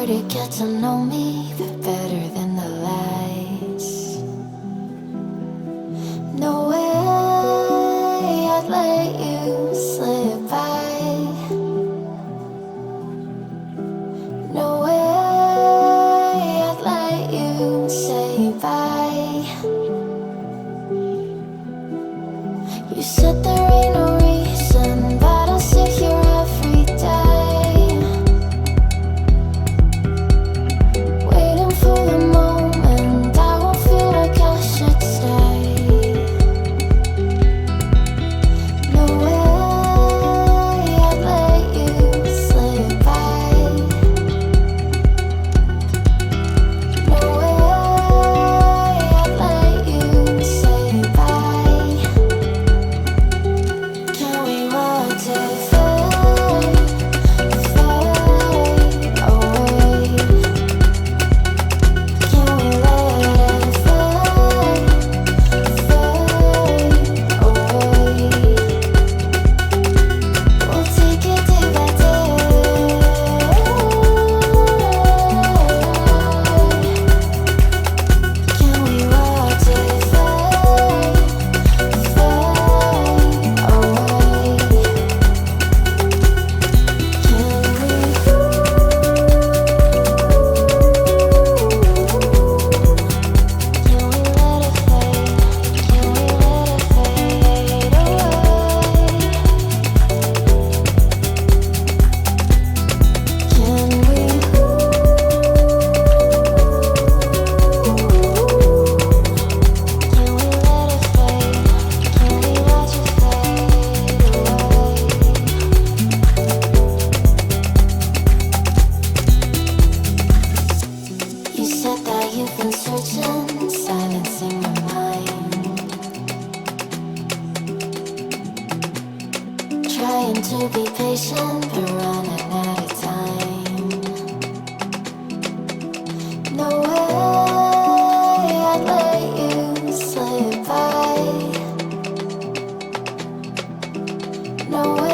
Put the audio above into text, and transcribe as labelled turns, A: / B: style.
A: to get to know me better than the lies. No way I'd let you slip by. No way I'd let you say bye. You said there ain't no reason, but I'll sit here every day, waiting for the moment I won't feel like I should stay. No way I'd let you slip by. No way I'd let you say bye. Can we watch it fade, fade away? Can we let it fade, fade away? We'll take it day by day. Can we watch it fade, fade away? You said that you've been searching, silencing my mind, trying to be patient, but running out of time. No way I'd let you slip by. No way